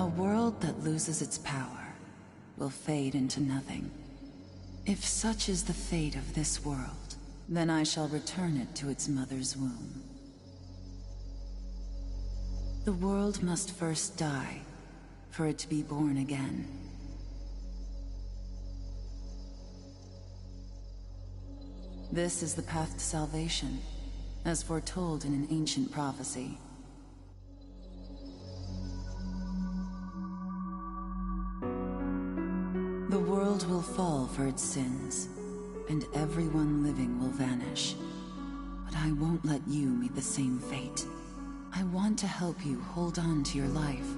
A world that loses its power will fade into nothing. If such is the fate of this world, then I shall return it to its mother's womb. The world must first die, for it to be born again. This is the path to salvation, as foretold in an ancient prophecy. The world will fall for its sins, and everyone living will vanish. But I won't let you meet the same fate. I want to help you hold on to your life.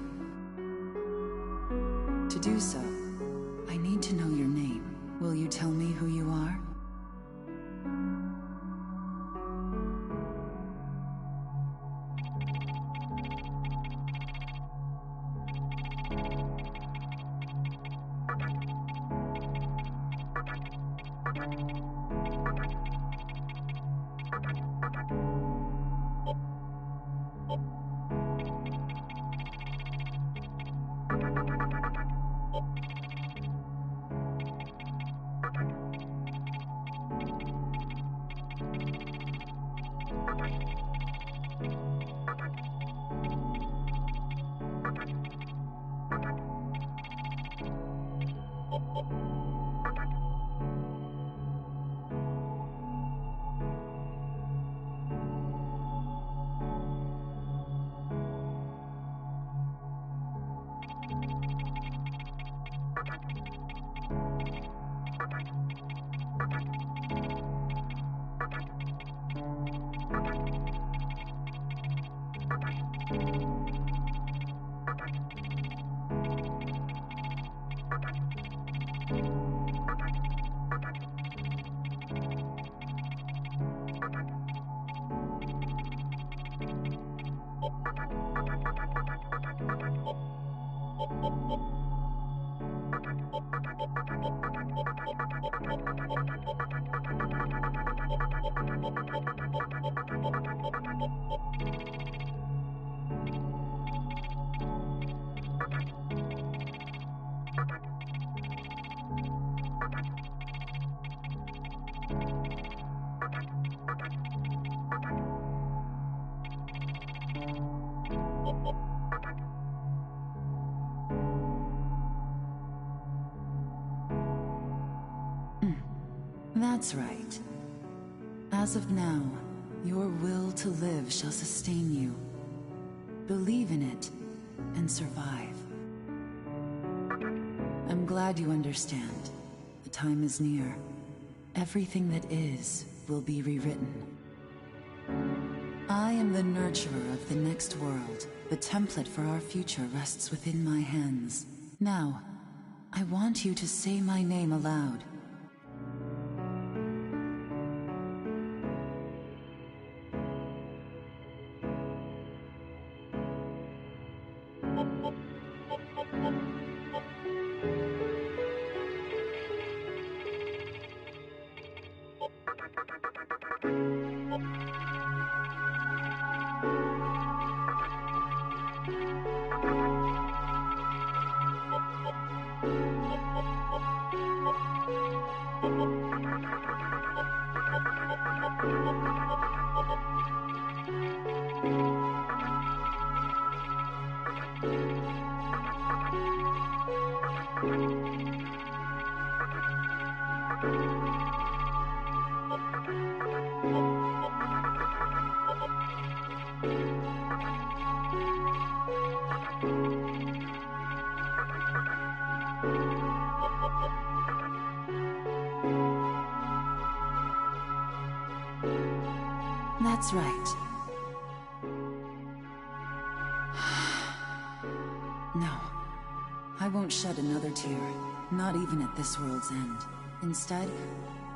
To do so, I need to know your name. Will you tell me who you are? That's right. As of now, your will to live shall sustain you. Believe in it, and survive. I'm glad you understand. The time is near. Everything that is will be rewritten. I am the nurturer of the next world. The template for our future rests within my hands. Now, I want you to say my name aloud. That's right. No, I won't shed another tear, not even at this world's end. Instead,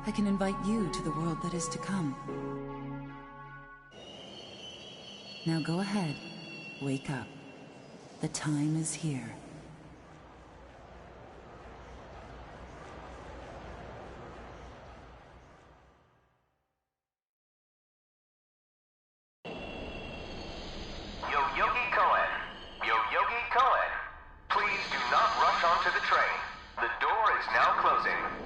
I can invite you to the world that is to come. Now go ahead, wake up. The time is here. rush onto the train. The door is now closing.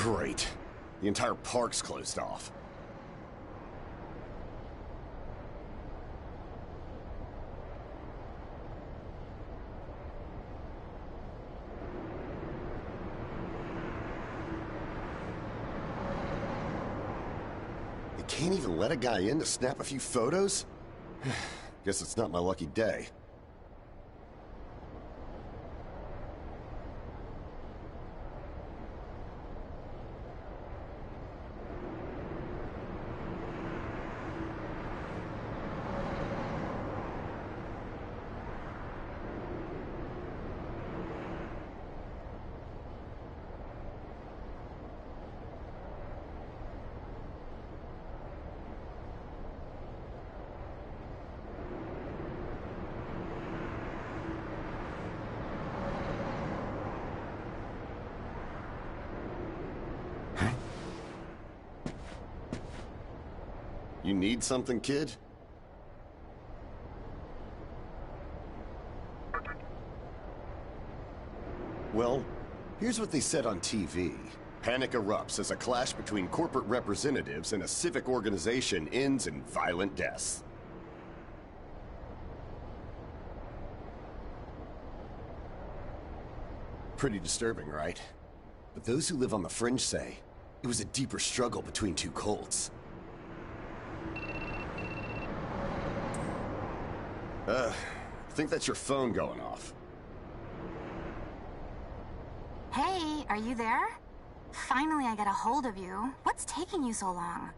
Great. The entire park's closed off. They can't even let a guy in to snap a few photos? Guess it's not my lucky day. You need something, kid? Well, here's what they said on TV. Panic erupts as a clash between corporate representatives and a civic organization ends in violent deaths. Pretty disturbing, right? But those who live on the fringe say it was a deeper struggle between two cults. I think that's your phone going off. Hey, are you there? Finally, I get a hold of you. What's taking you so long?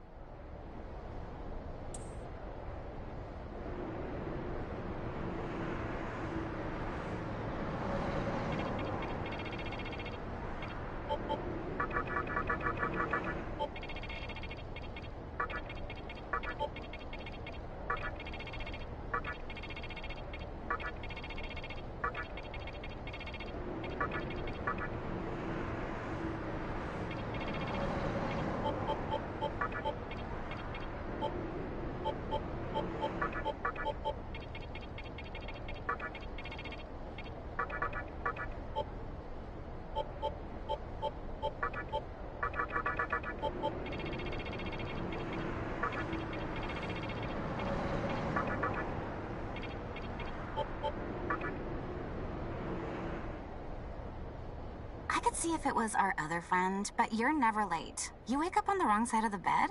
I could see if it was our other friend, but you're never late. You wake up on the wrong side of the bed?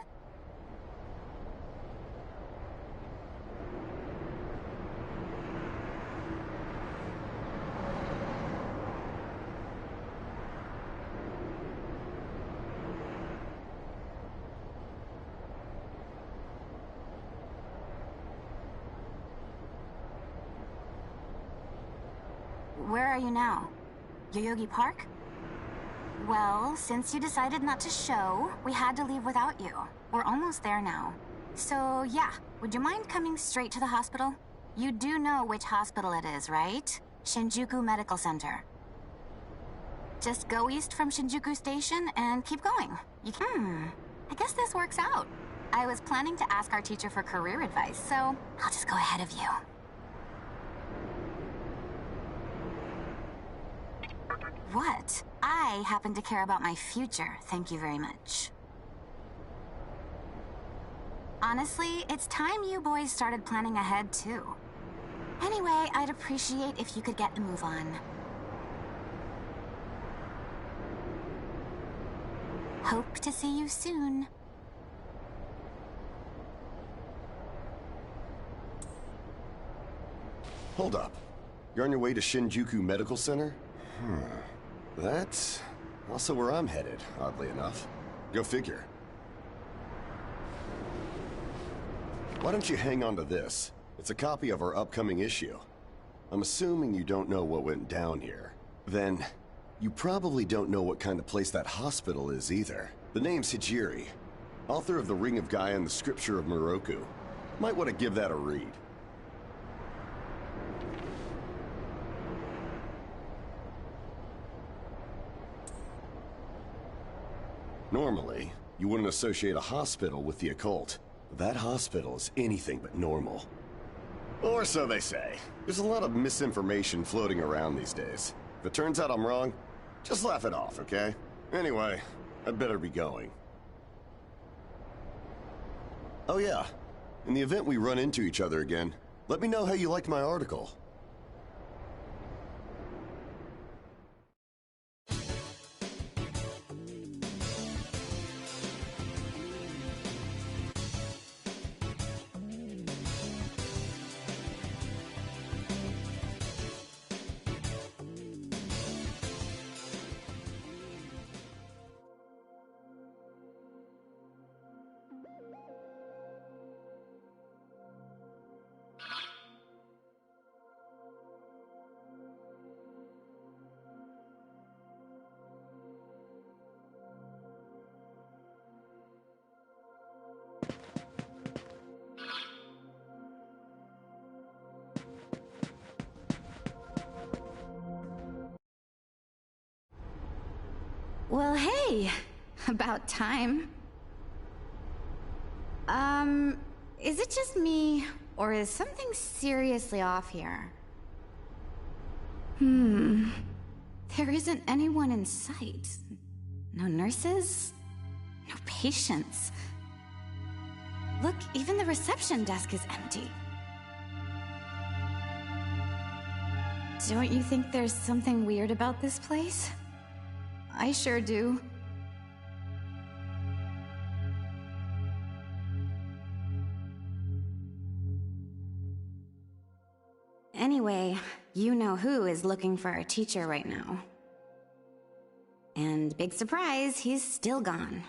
Where are you now? Yoyogi Park? Well, since you decided not to show, we had to leave without you. We're almost there now. So, yeah, would you mind coming straight to the hospital? You do know which hospital it is, right? Shinjuku Medical Center. Just go east from Shinjuku Station and keep going. I guess this works out. I was planning to ask our teacher for career advice, so I'll just go ahead of you. What? I happen to care about my future, thank you very much. Honestly, it's time you boys started planning ahead, too. Anyway, I'd appreciate if you could get a move on. Hope to see you soon. Hold up. You're on your way to Shinjuku Medical Center? That's also where I'm headed, oddly enough. Go figure. Why don't you hang on to this? It's a copy of our upcoming issue. I'm assuming you don't know what went down here. Then, you probably don't know what kind of place that hospital is either. The name's Hijiri, author of The Ring of Gaia and the Scripture of Moroku. Might want to give that a read. Normally, you wouldn't associate a hospital with the occult. That hospital is anything but normal. Or so they say. There's a lot of misinformation floating around these days. If it turns out I'm wrong, just laugh it off, okay? Anyway, I'd better be going. Oh yeah, in the event we run into each other again, let me know how you liked my article. Well, hey, about time. Is it just me, or is something seriously off here? There isn't anyone in sight. No nurses? No patients. Look, even the reception desk is empty. Don't you think there's something weird about this place? I sure do. Anyway, you know who is looking for our teacher right now. And big surprise, he's still gone.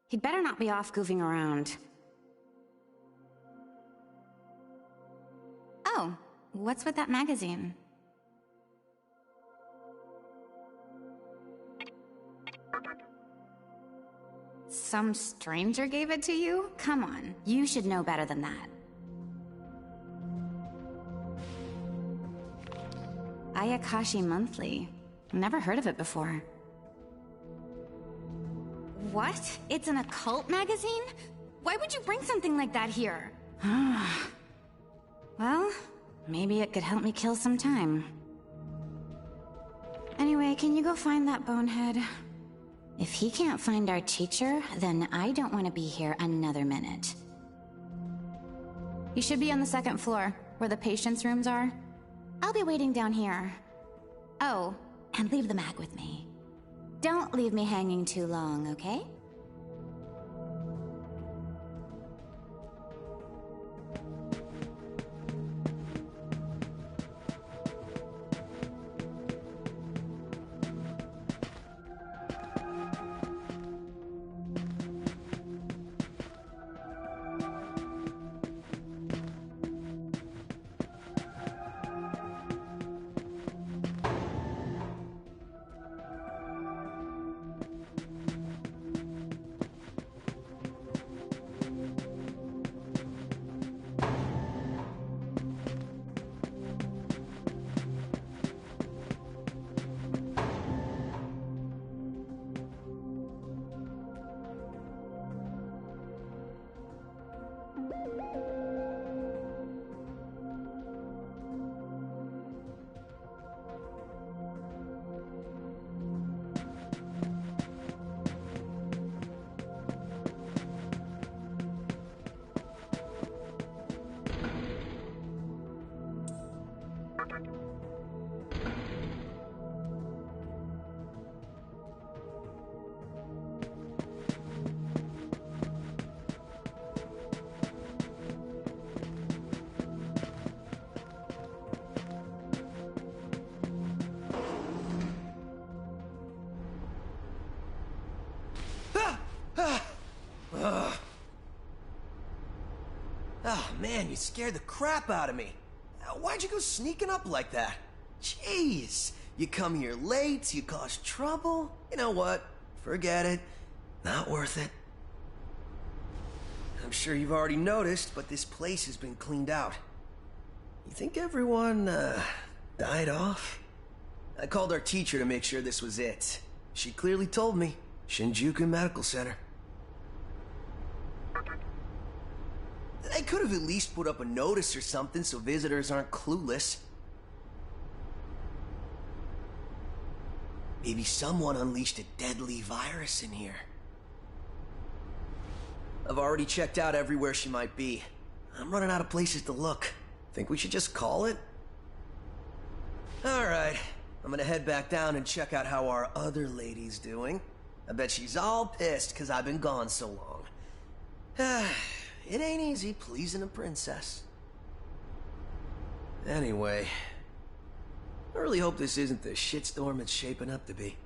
He'd better not be off goofing around. Oh, what's with that magazine? Some stranger gave it to you? Come on, you should know better than that. Ayakashi Monthly. Never heard of it before. What? It's an occult magazine? Why would you bring something like that here? Well, maybe it could help me kill some time. Anyway, can you go find that bonehead? If he can't find our teacher, then I don't want to be here another minute. You should be on the second floor, where the patients' rooms are. I'll be waiting down here. Oh, and leave the mag with me. Don't leave me hanging too long, okay? Oh man, you scared the crap out of me. Why'd you go sneaking up like that? Jeez, you come here late, you cause trouble. You know what? Forget it. Not worth it. I'm sure you've already noticed, but this place has been cleaned out. You think everyone, died off? I called our teacher to make sure this was it. She clearly told me. Shinjuku Medical Center. They could have at least put up a notice or something so visitors aren't clueless. Maybe someone unleashed a deadly virus in here. I've already checked out everywhere she might be. I'm running out of places to look. Think we should just call it? Alright, I'm gonna head back down and check out how our other lady's doing. I bet she's all pissed because I've been gone so long. It ain't easy pleasing a princess. Anyway, I really hope this isn't the shitstorm it's shaping up to be.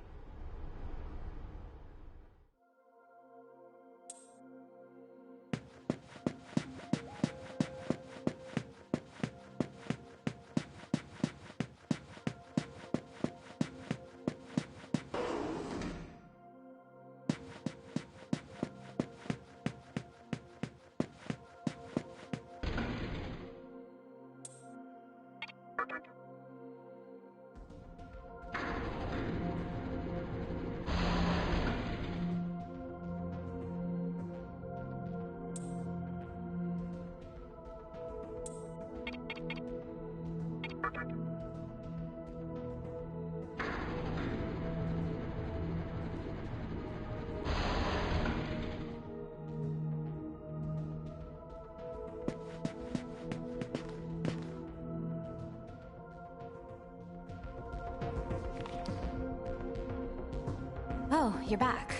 Oh, you're back.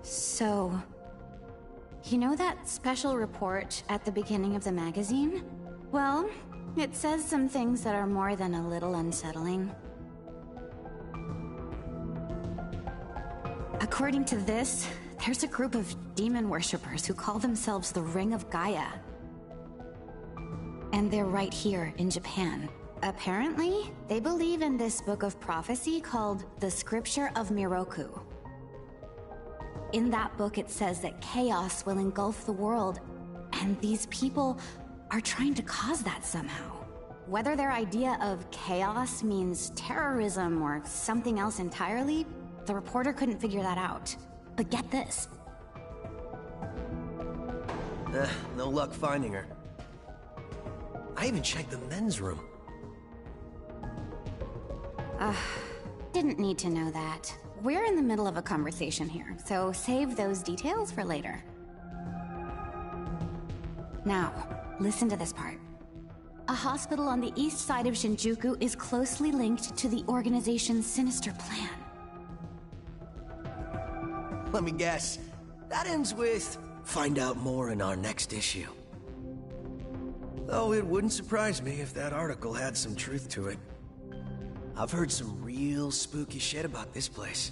So, you know that special report at the beginning of the magazine? Well, it says some things that are more than a little unsettling. According to this, there's a group of demon worshippers who call themselves the Ring of Gaia. And they're right here in Japan. Apparently, they believe in this book of prophecy called the Scripture of Miroku. In that book, it says that chaos will engulf the world, and these people are trying to cause that somehow. Whether their idea of chaos means terrorism or something else entirely, the reporter couldn't figure that out. But get this. No luck finding her. I even checked the men's room. Didn't need to know that. We're in the middle of a conversation here, so save those details for later. Now, listen to this part. A hospital on the east side of Shinjuku is closely linked to the organization's sinister plan. Let me guess. That ends with, find out more in our next issue. Though it wouldn't surprise me if that article had some truth to it. I've heard some real spooky shit about this place.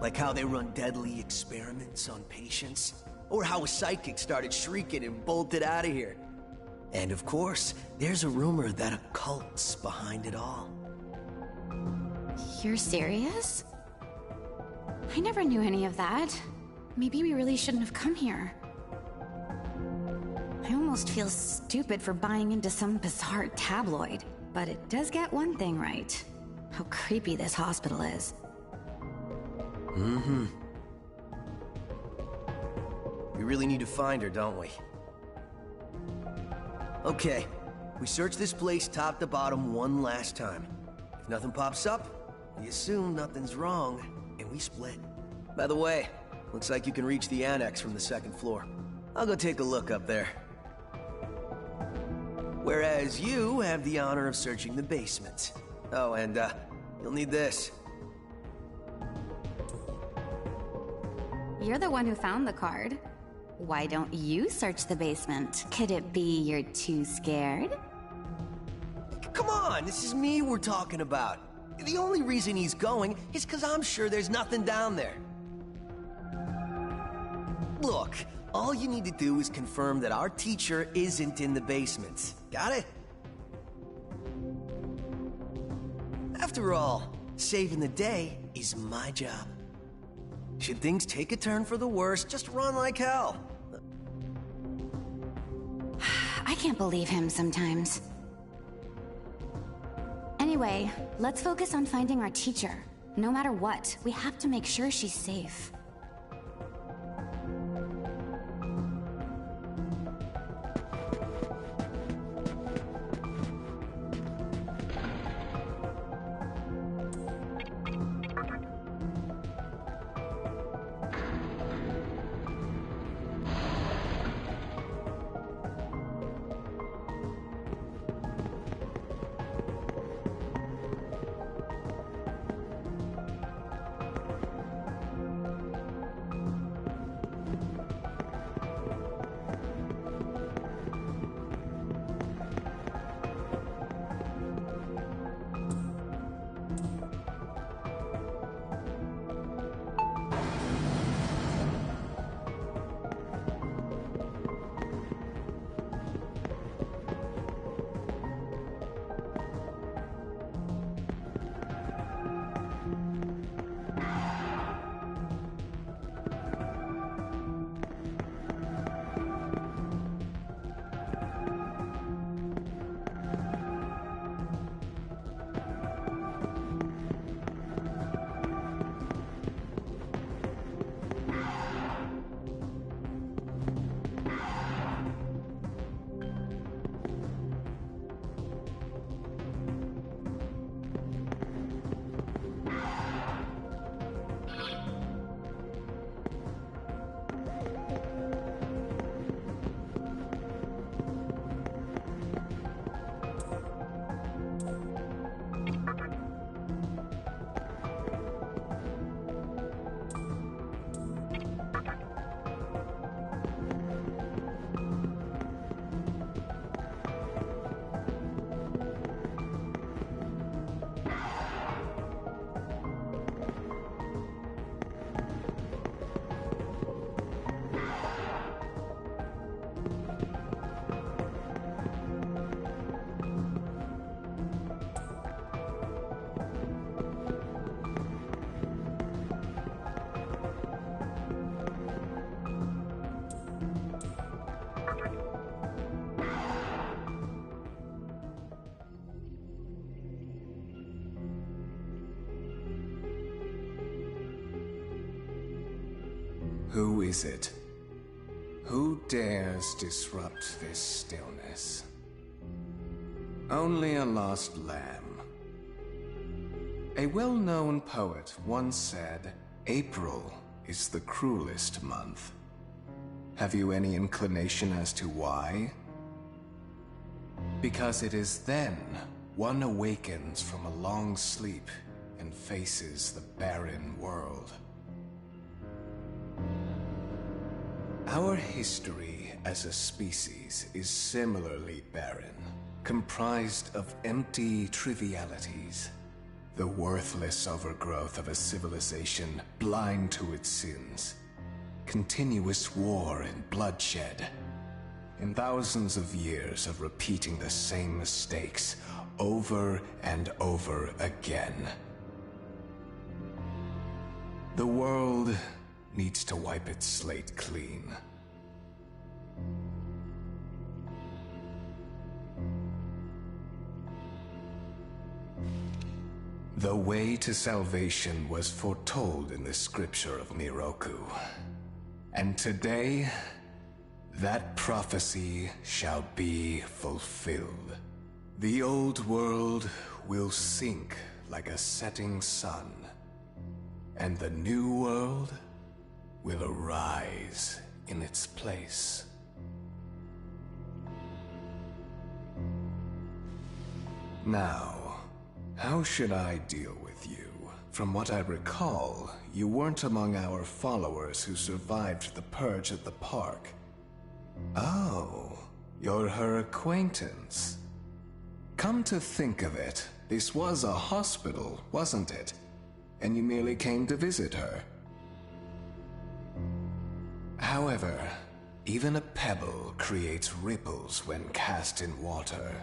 Like how they run deadly experiments on patients, or how a psychic started shrieking and bolted out of here. And of course, there's a rumor that a cult's behind it all. You're serious? I never knew any of that. Maybe we really shouldn't have come here. I almost feel stupid for buying into some bizarre tabloid, but it does get one thing right. How creepy this hospital is. Mm-hmm. We really need to find her, don't we? Okay, we search this place top to bottom one last time. If nothing pops up, we assume nothing's wrong, and we split. By the way, looks like you can reach the annex from the second floor. I'll go take a look up there. Whereas you have the honor of searching the basement. Oh, and you'll need this. You're the one who found the card. Why don't you search the basement? Could it be you're too scared? Come on, this is me we're talking about. The only reason he's going is because I'm sure there's nothing down there. Look, all you need to do is confirm that our teacher isn't in the basement. Got it? After all, saving the day is my job. Should things take a turn for the worse, just run like hell. I can't believe him sometimes. Anyway, let's focus on finding our teacher. No matter what, we have to make sure she's safe. Who is it? Who dares disrupt this stillness? Only a lost lamb. A well-known poet once said, April is the cruelest month. Have you any inclination as to why? Because it is then one awakens from a long sleep and faces the barren world. Our history as a species is similarly barren, comprised of empty trivialities, the worthless overgrowth of a civilization blind to its sins, continuous war and bloodshed, and thousands of years of repeating the same mistakes over and over again. The world needs to wipe its slate clean. The way to salvation was foretold in the scripture of Miroku. And today, that prophecy shall be fulfilled. The old world will sink like a setting sun, and the new world will arise in its place. Now, how should I deal with you? From what I recall, you weren't among our followers who survived the purge at the park. Oh, you're her acquaintance. Come to think of it, this was a hospital, wasn't it? And you merely came to visit her. However, even a pebble creates ripples when cast in water.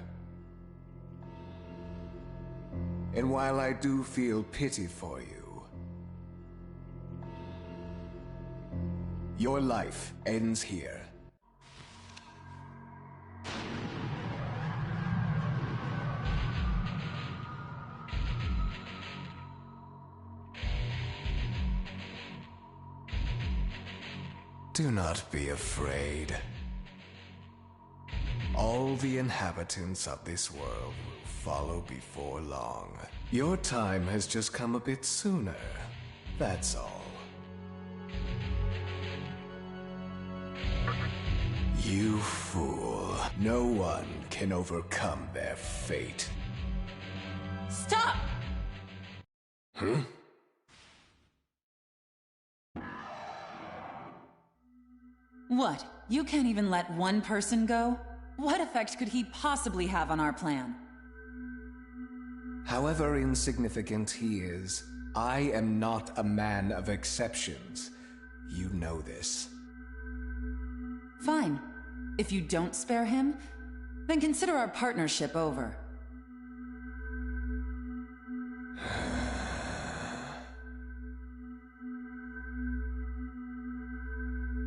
And while I do feel pity for you, your life ends here. Do not be afraid. All the inhabitants of this world will follow before long. Your time has just come a bit sooner, that's all. You fool. No one can overcome their fate. Stop! Hmm? What? You can't even let one person go? What effect could he possibly have on our plan? However insignificant he is, I am not a man of exceptions. You know this. Fine. If you don't spare him, then consider our partnership over.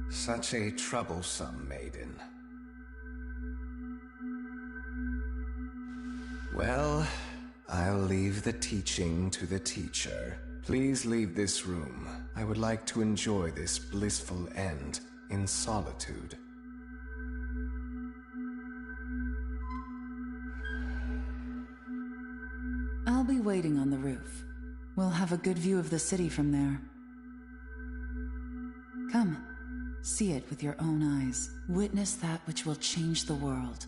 Such a troublesome maiden. Well, I'll leave the teaching to the teacher. Please leave this room. I would like to enjoy this blissful end in solitude. I'll be waiting on the roof. We'll have a good view of the city from there. Come, see it with your own eyes. Witness that which will change the world.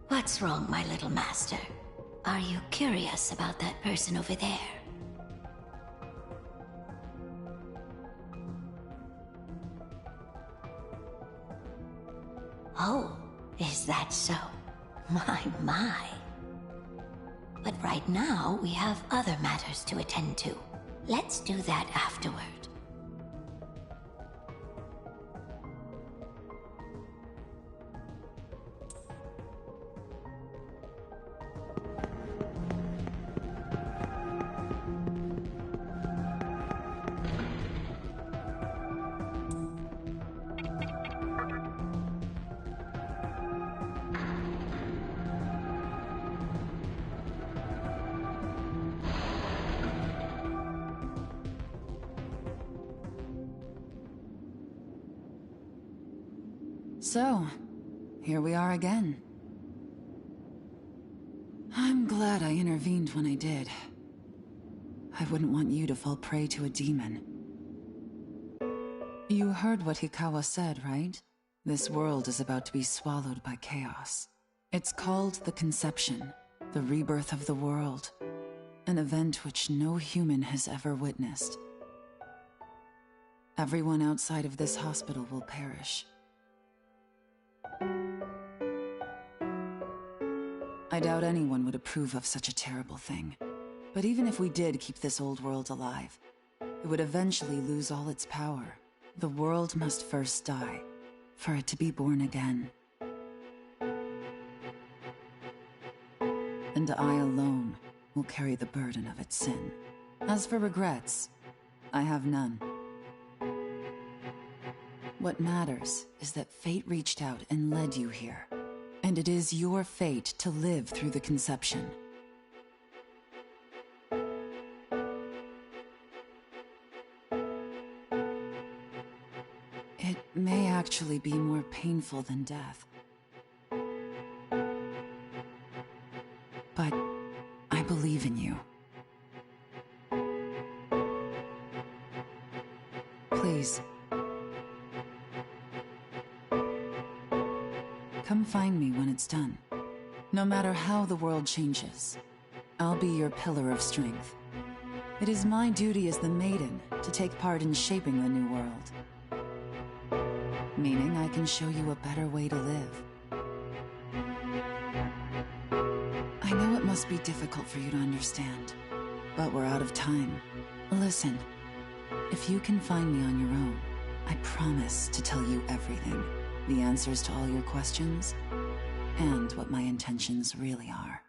What's wrong, my little master? Are you curious about that person over there? Oh, is that so? My. But right now, we have other matters to attend to. Let's do that afterward. So, here we are again. I'm glad I intervened when I did. I wouldn't want you to fall prey to a demon. You heard what Hikawa said, right? This world is about to be swallowed by chaos. It's called the Conception, the rebirth of the world. An event which no human has ever witnessed. Everyone outside of this hospital will perish. I doubt anyone would approve of such a terrible thing. But even if we did keep this old world alive, it would eventually lose all its power. The world must first die, for it to be born again. And I alone will carry the burden of its sin. As for regrets, I have none. What matters is that fate reached out and led you here. And it is your fate to live through the Conception. It may actually be more painful than death. But I believe in you. Please. Come find me when it's done. No matter how the world changes, I'll be your pillar of strength. It is my duty as the Maiden to take part in shaping the new world. Meaning I can show you a better way to live. I know it must be difficult for you to understand, but we're out of time. Listen, if you can find me on your own, I promise to tell you everything. The answers to all your questions, and what my intentions really are.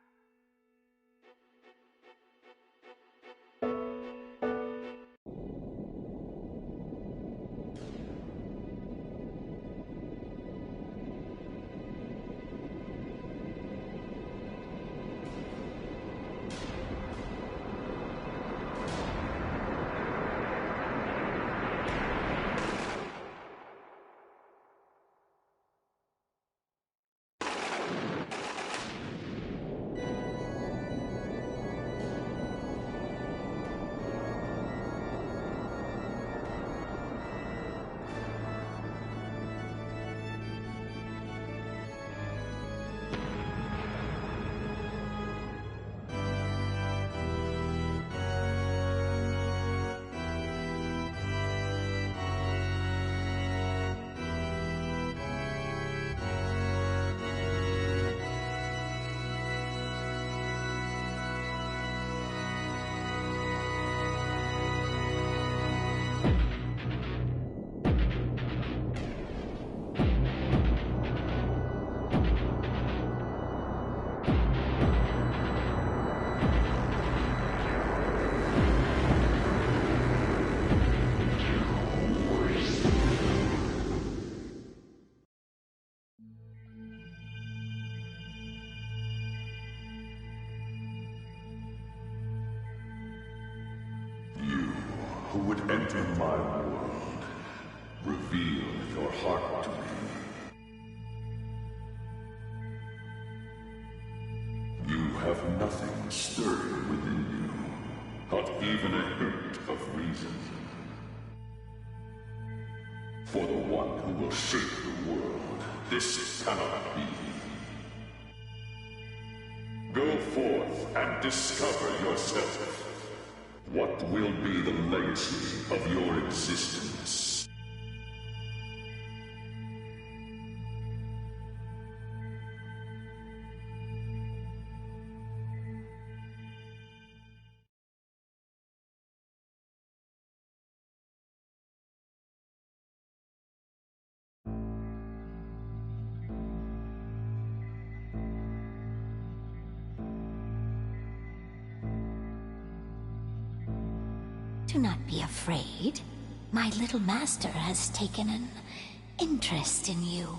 Who would enter my world, reveal your heart to me. You have nothing stirring within you, not even a hint of reason. For the one who will shape the world, this cannot be. Go forth and discover yourself. What will be the legacy of your existence? Do not be afraid. My little master has taken an interest in you.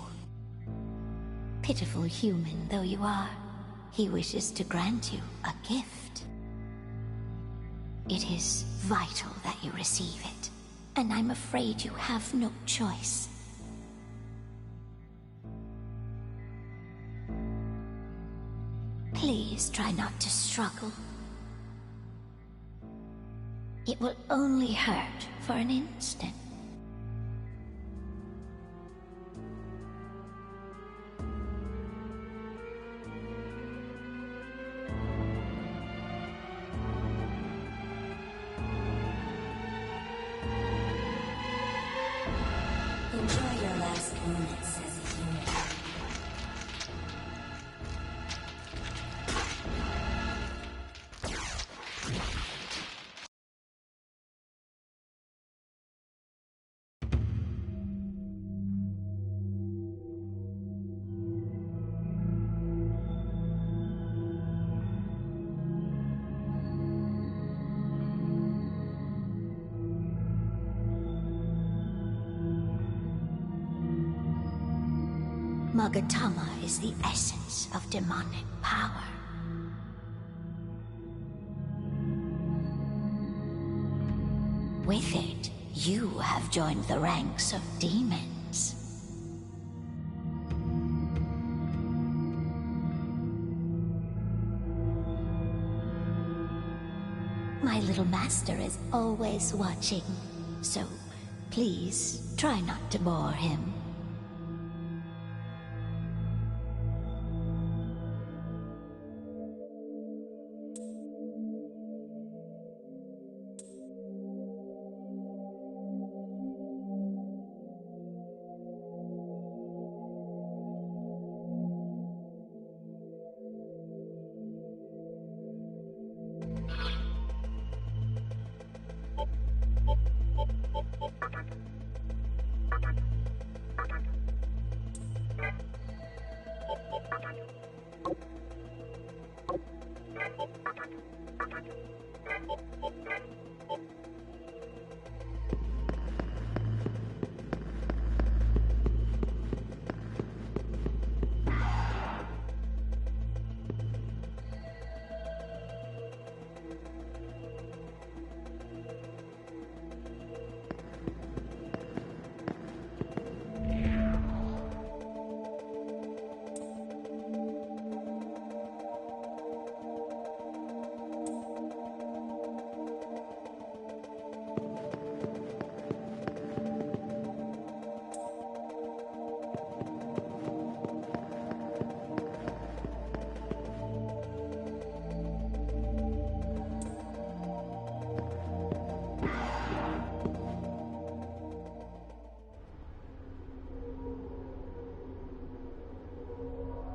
Pitiful human though you are, he wishes to grant you a gift. It is vital that you receive it, and I'm afraid you have no choice. Please try not to struggle. It will only hurt for an instant. Enjoy your last moments as a human. Magatama is the essence of demonic power. With it, you have joined the ranks of demons. My little master is always watching, so please try not to bore him.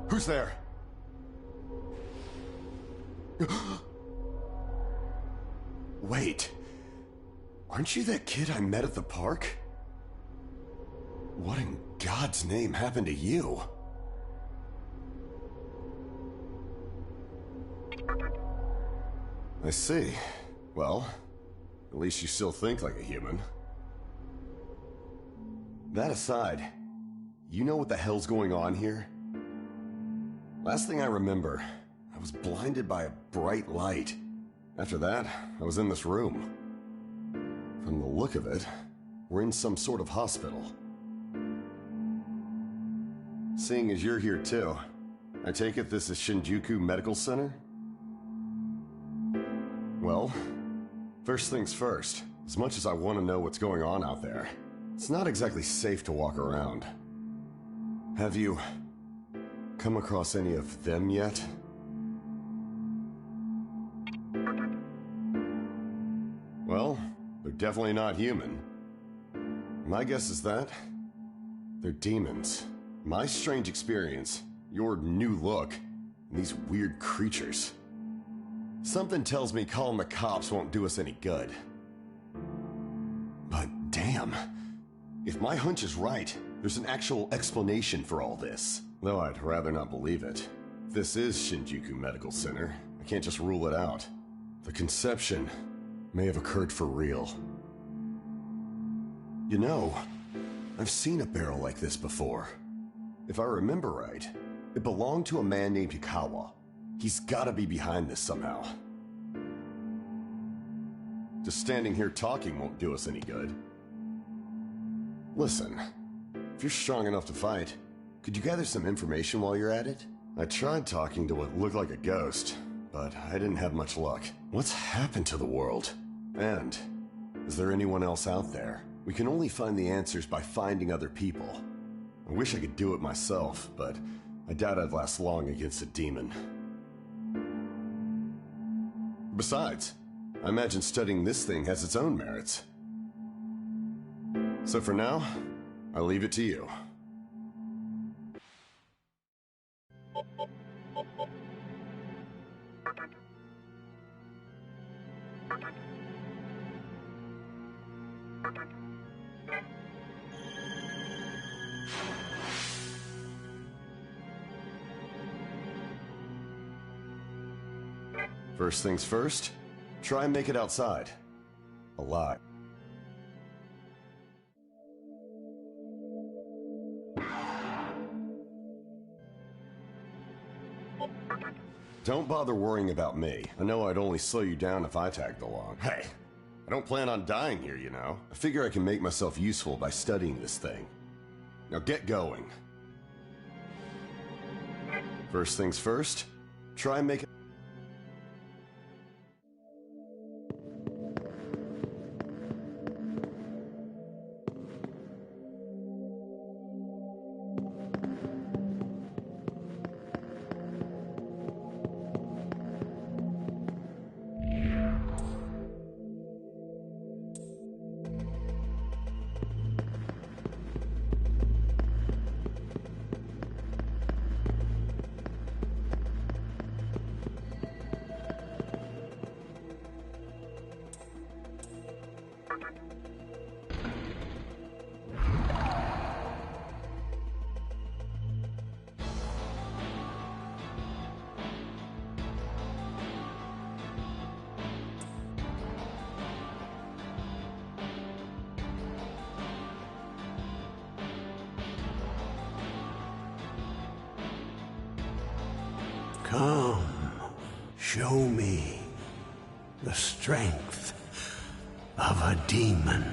Who's there? Wait. Aren't you that kid I met at the park? What in God's name happened to you? I see. Well, at least you still think like a human. That aside, you know what the hell's going on here? Last thing I remember, I was blinded by a bright light. After that, I was in this room. From the look of it, we're in some sort of hospital. Seeing as you're here too, I take it this is Shinjuku Medical Center? Well, first things first, as much as I want to know what's going on out there, it's not exactly safe to walk around. Have you come across any of them yet? Well, they're definitely not human. My guess is that they're demons. My strange experience, your new look, and these weird creatures. Something tells me calling the cops won't do us any good. But damn, if my hunch is right, there's an actual explanation for all this. Though I'd rather not believe it. If this is Shinjuku Medical Center, I can't just rule it out. The conception may have occurred for real. You know, I've seen a barrel like this before. If I remember right, it belonged to a man named Yukawa. He's gotta be behind this somehow. Just standing here talking won't do us any good. Listen, if you're strong enough to fight, could you gather some information while you're at it? I tried talking to what looked like a ghost, but I didn't have much luck. What's happened to the world? And is there anyone else out there? We can only find the answers by finding other people. I wish I could do it myself, but I doubt I'd last long against a demon. Besides, I imagine studying this thing has its own merits. So for now, I'll leave it to you. First things first, try and make it outside. Alive. Don't bother worrying about me. I know I'd only slow you down if I tagged along. Hey, I don't plan on dying here, you know. I figure I can make myself useful by studying this thing. Now get going. First things first, try and make it... Come, show me the strength of a demon.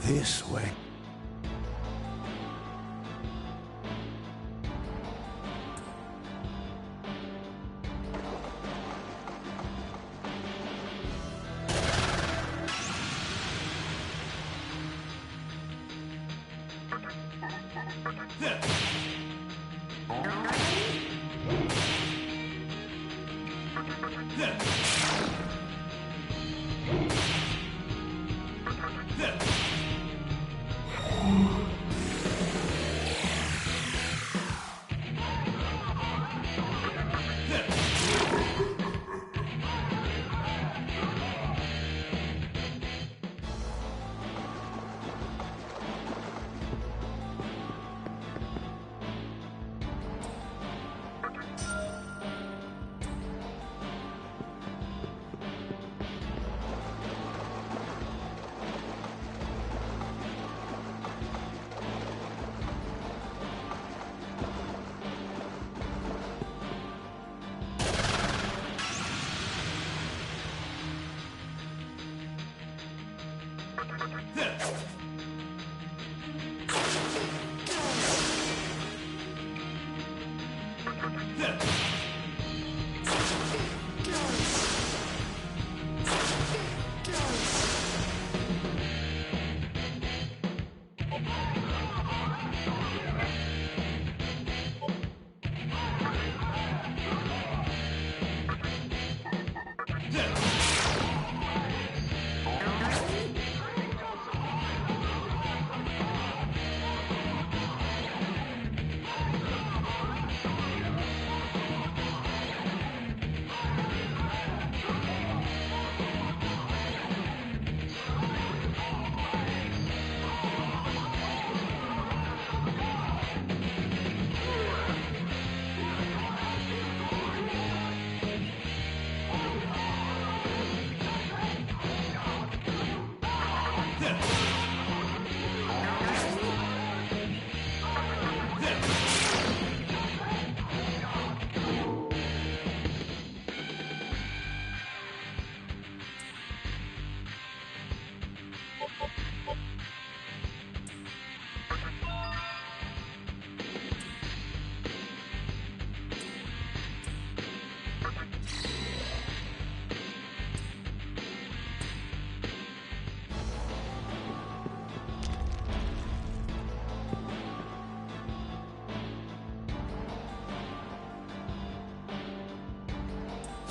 This way.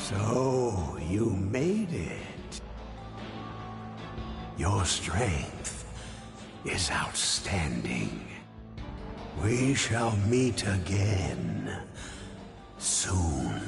So, you made it. Your strength is outstanding. We shall meet again soon.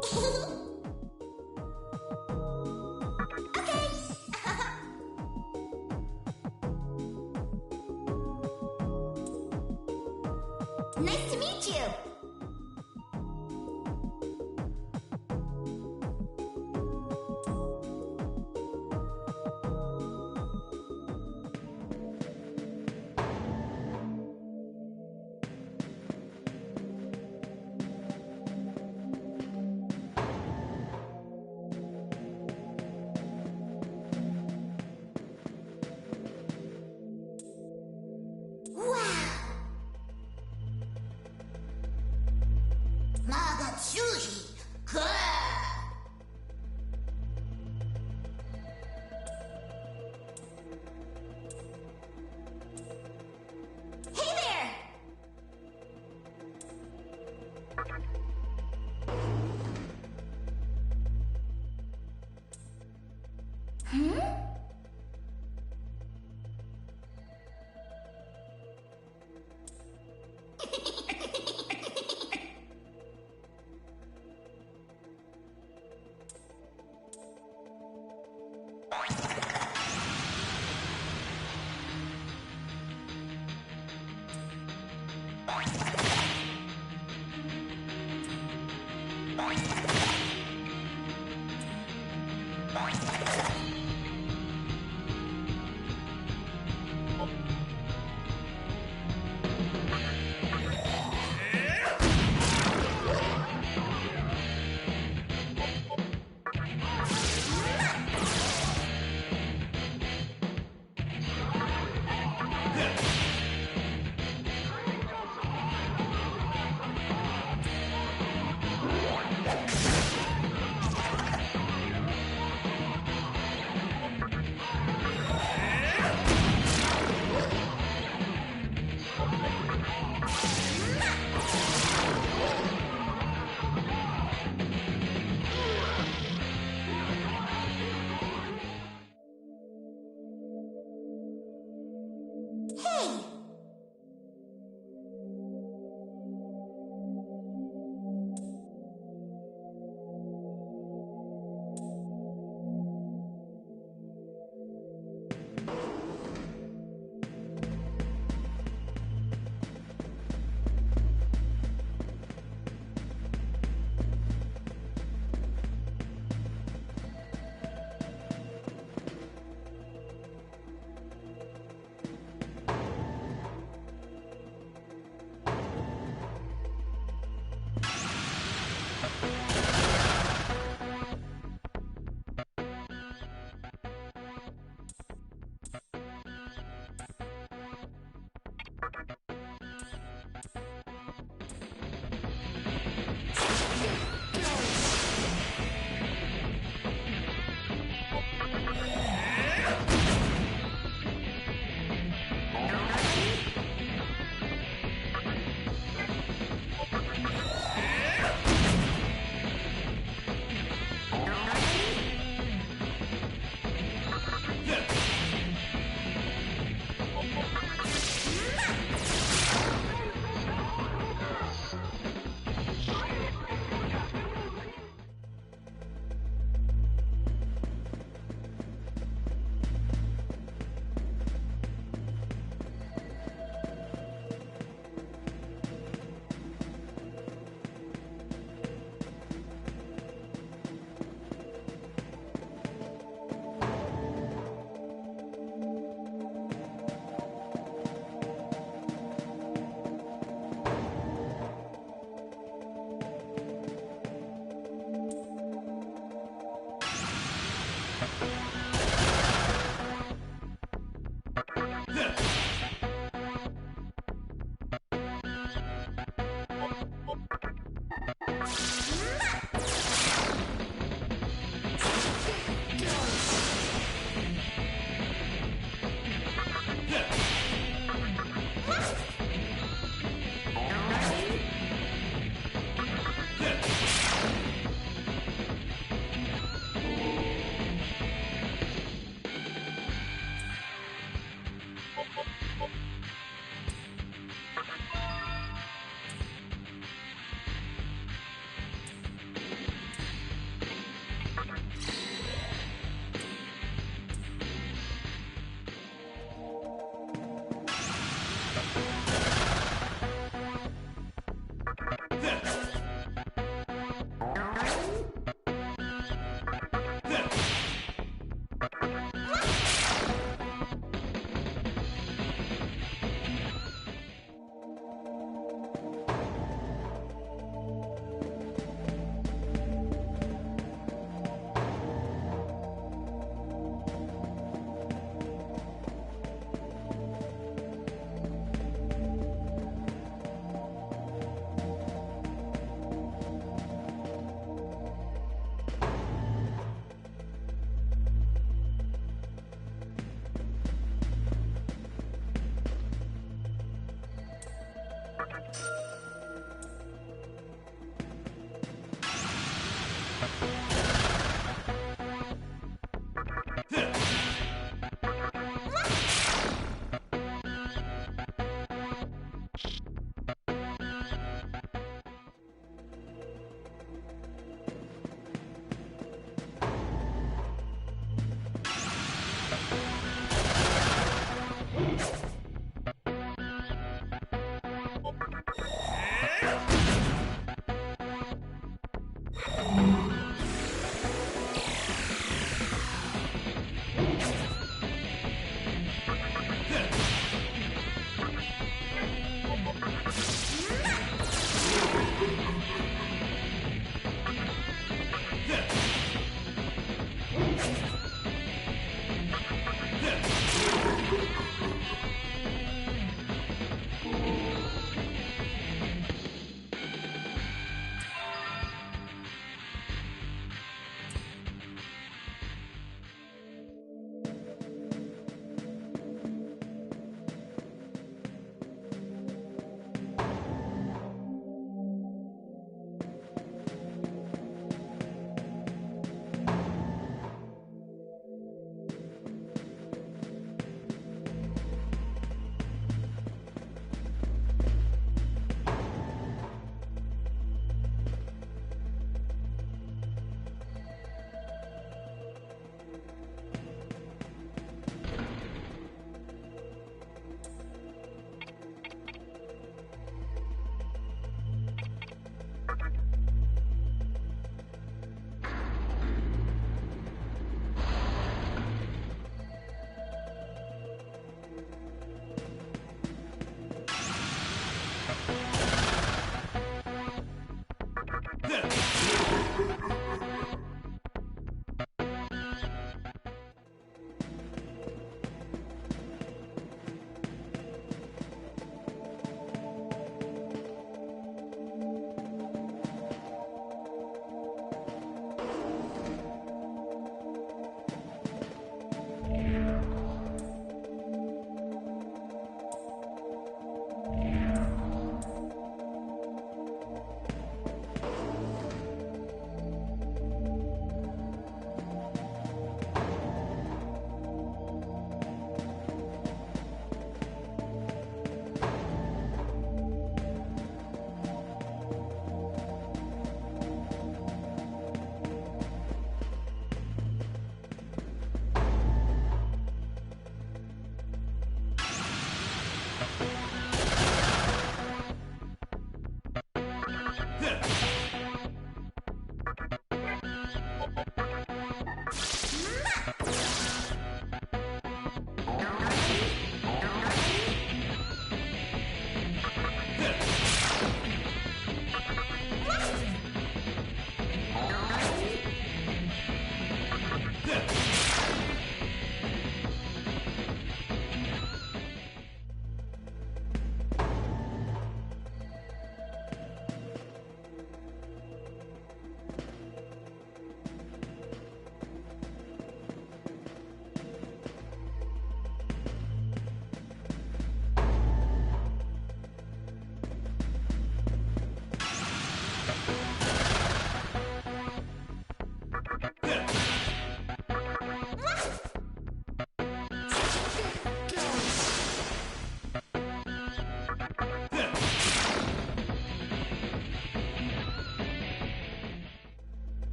Nice to meet you!